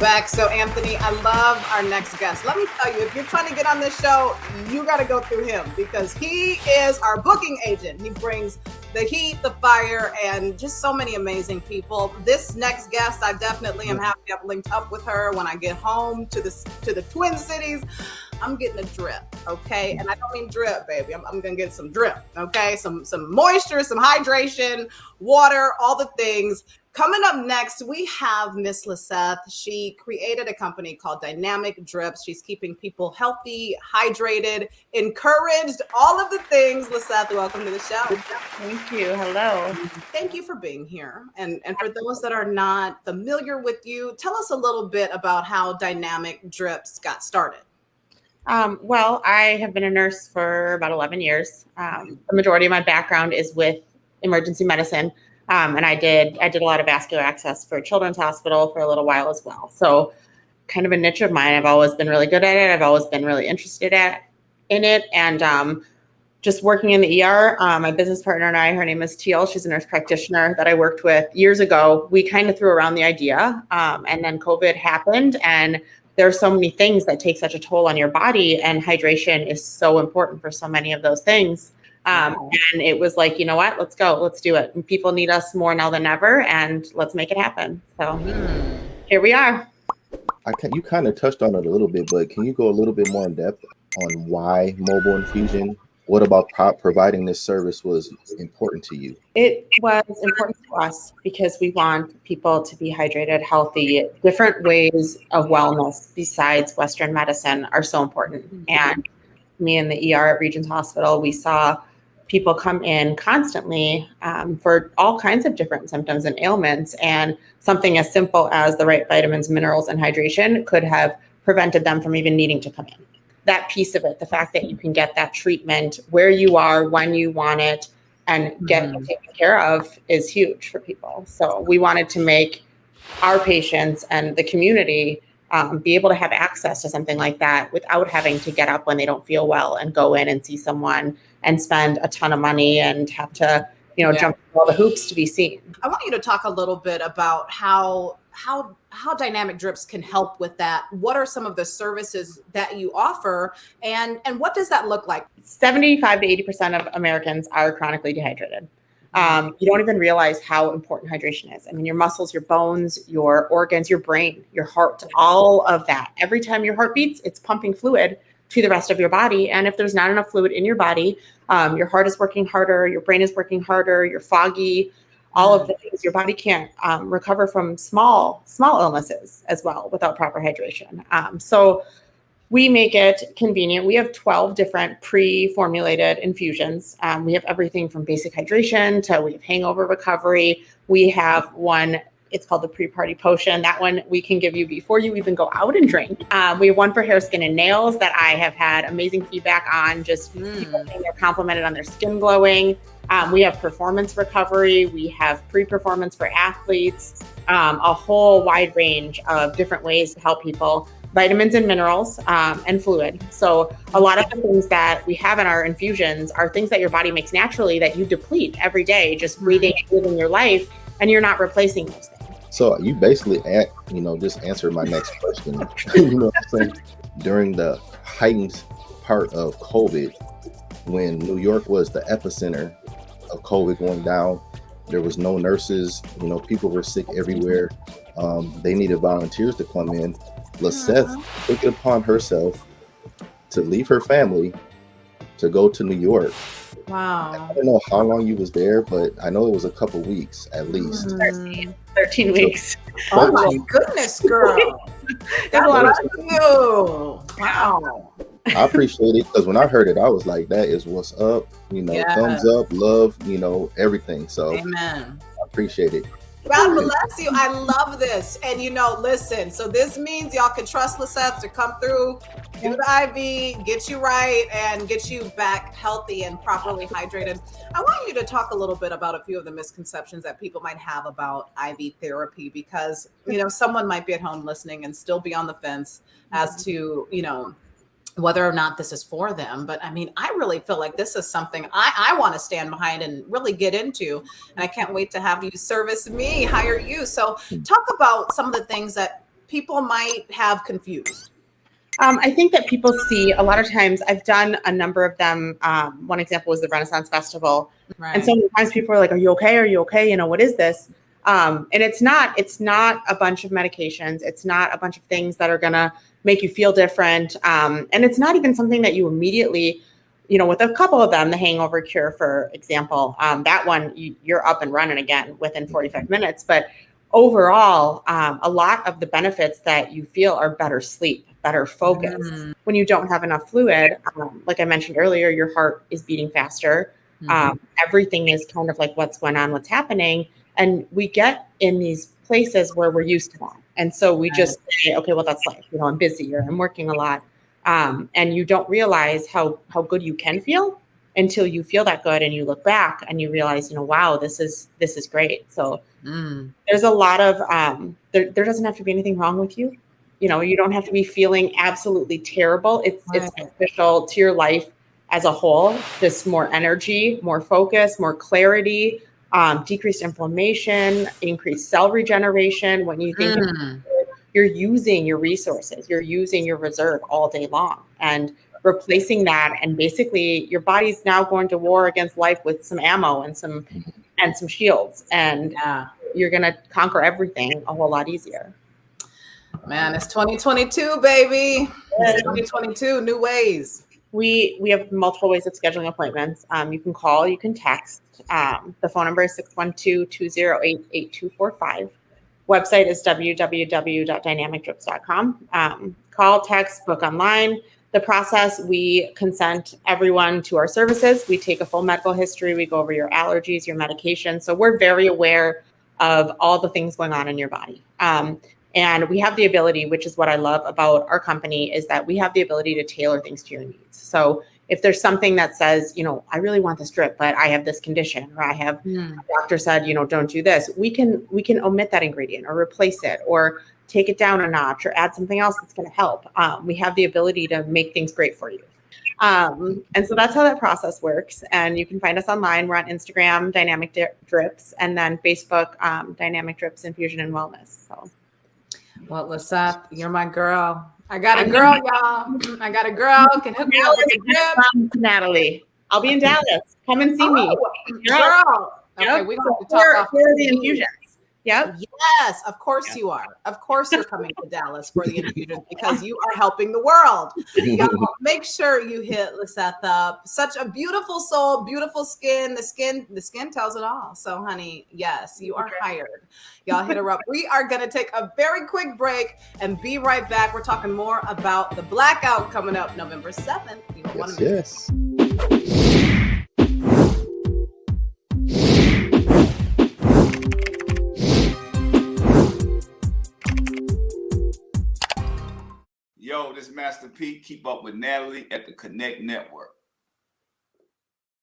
back. So, Anthony, I love our next guest. Let me tell you, if you're trying to get on this show, you got to go through him because he is our booking agent. He brings the heat, the fire, and just so many amazing people. This next guest, I definitely am happy I've linked up with her when I get home to the Twin Cities. I'm getting a drip, okay? And I don't mean drip, baby. I'm gonna get some drip, okay? Some moisture, some hydration, water, all the things. Coming up next, we have Miss Lisseth. She created a company called Dynamic Drips. She's keeping people healthy, hydrated, encouraged, all of the things. Lisseth, welcome to the show. Thank you. Hello. Thank you for being here. And for those that are not familiar with you, tell us a little bit about how Dynamic Drips got started. Well, I have been a nurse for about 11 years. The majority of my background is with emergency medicine. And I did a lot of vascular access for Children's Hospital for a little while as well. So kind of a niche of mine. I've always been really good at it. I've always been really interested in it. And just working in the ER, my business partner and I, her name is Teal. She's a nurse practitioner that I worked with years ago. We kind of threw around the idea. And then COVID happened, and there are so many things that take such a toll on your body, and hydration is so important for so many of those things. And it was like, you know what, let's go, let's do it. And people need us more now than ever, and let's make it happen. So here we are. You kind of touched on it a little bit, but can you go a little bit more in depth on why mobile infusion? What about providing this service was important to you? It was important to us because we want people to be hydrated, healthy. Different ways of wellness besides Western medicine are so important. And me in the ER at Regents Hospital, we saw people come in constantly for all kinds of different symptoms and ailments. And something as simple as the right vitamins, minerals, and hydration could have prevented them from even needing to come in. That piece of it, the fact that you can get that treatment where you are, when you want it, and get it taken care of is huge for people. So we wanted to make our patients and the community be able to have access to something like that without having to get up when they don't feel well and go in and see someone and spend a ton of money and have to, jump through all the hoops to be seen. I want you to talk a little bit about how Dynamic Drips can help with that. What are some of the services that you offer, and what does that look like? 75 to 80% of Americans are chronically dehydrated. You don't even realize how important hydration is. I mean, your muscles, your bones, your organs, your brain, your heart, all of that. Every time your heart beats, it's pumping fluid to the rest of your body. And if there's not enough fluid in your body, your heart is working harder, your brain is working harder, you're foggy, all of the things. Your body can't recover from small illnesses as well without proper hydration. So we make it convenient. We have 12 different pre-formulated infusions. We have everything from basic hydration to we have hangover recovery. We have one, it's called the pre-party potion. That one we can give you before you even go out and drink. We have one for hair, skin, and nails that I have had amazing feedback on, just people saying they're complimented on their skin glowing. We have performance recovery. We have pre-performance for athletes, a whole wide range of different ways to help people. Vitamins and minerals and fluid. So a lot of the things that we have in our infusions are things that your body makes naturally that you deplete every day, just breathing and living your life, and you're not replacing those things. So you basically, just answered my next question. You know what I'm saying? During the heightened part of COVID, when New York was the epicenter of COVID going down, there was no nurses. People were sick everywhere. They needed volunteers to come in. Lisseth took it upon herself to leave her family to go to New York. Wow. I don't know how long you was there, but I know it was a couple weeks at least. 13 weeks. Oh my goodness, girl. There's a lot of you. Wow. I appreciate it because when I heard it, I was like, that is what's up. Thumbs up, love, everything. So amen. I appreciate it. God bless you. I love this. And listen, so this means y'all can trust Lisseth to come through, do the IV, get you right, and get you back healthy and properly hydrated. I want you to talk a little bit about a few of the misconceptions that people might have about IV therapy, because, someone might be at home listening and still be on the fence as to, whether or not this is for them. But I mean, I really feel like this is something I want to stand behind and really get into. And I can't wait to have you service me, hire you. So talk about some of the things that people might have confused? I think that people see a lot of times, I've done a number of them. One example was the Renaissance Festival. Right. And sometimes people are like, are you okay? Are you okay? You know, what is this? And it's not a bunch of medications. It's not a bunch of things that are going to make you feel different. And it's not even something that you immediately, you know, with a couple of them, the hangover cure, for example, that one, you're up and running again within 45 minutes. But overall, a lot of the benefits that you feel are better sleep, better focus. When you don't have enough fluid, like I mentioned earlier, your heart is beating faster. Everything is kind of like what's going on, what's happening. And we get in these places where we're used to that. And so we just say, okay, well, that's life. You know, I'm busy or I'm working a lot. And you don't realize how good you can feel until you feel that good and you look back and you realize, you know, wow, this is great. So there's a lot of, there doesn't have to be anything wrong with you. You know, you don't have to be feeling absolutely terrible. It's beneficial to your life as a whole. Just more energy, more focus, more clarity, decreased inflammation, increased cell regeneration. When you think you're using your resources, you're using your reserve all day long, and replacing that, and basically your body's now going to war against life with some ammo and some shields, and you're going to conquer everything a whole lot easier. Man, it's 2022, baby. It's 2022, new ways. We have multiple ways of scheduling appointments. You can call, you can text. The phone number is 612-208-8245. Website is www.dynamicdrips.com. Call, text, book online. The process, we consent everyone to our services. We take a full medical history. We go over your allergies, your medication. So we're very aware of all the things going on in your body. And we have the ability, which is what I love about our company, is that we have the ability to tailor things to your needs. So if there's something that says, you know, I really want this drip, but I have this condition, or I have a doctor said, you know, don't do this, we can omit that ingredient or replace it or take it down a notch or add something else that's going to help. We have the ability to make things great for you. And so that's how that process works. And you can find us online. We're on Instagram, Dynamic Drips, and then Facebook, Dynamic Drips Infusion and Wellness. So. Well, Lisseth, you're my girl. I got a girl, y'all. I got a girl. Can hook me up with the drip. Natalie, I'll be in Dallas. Come and see me. Girl. Okay, we have to talk for the infusions. Yep. Yes, of course you are. Of course you're coming to Dallas for the infusions because you are helping the world. Y'all, make sure you hit Lisseth up. Such a beautiful soul, beautiful skin. The skin tells it all. So, honey, yes, you are hired. Y'all hit her up. We are going to take a very quick break and be right back. We're talking more about the blackout coming up November 7th. You don't want to miss it. Yo, this is Master P. Keep up with Natalie at the Connect Network.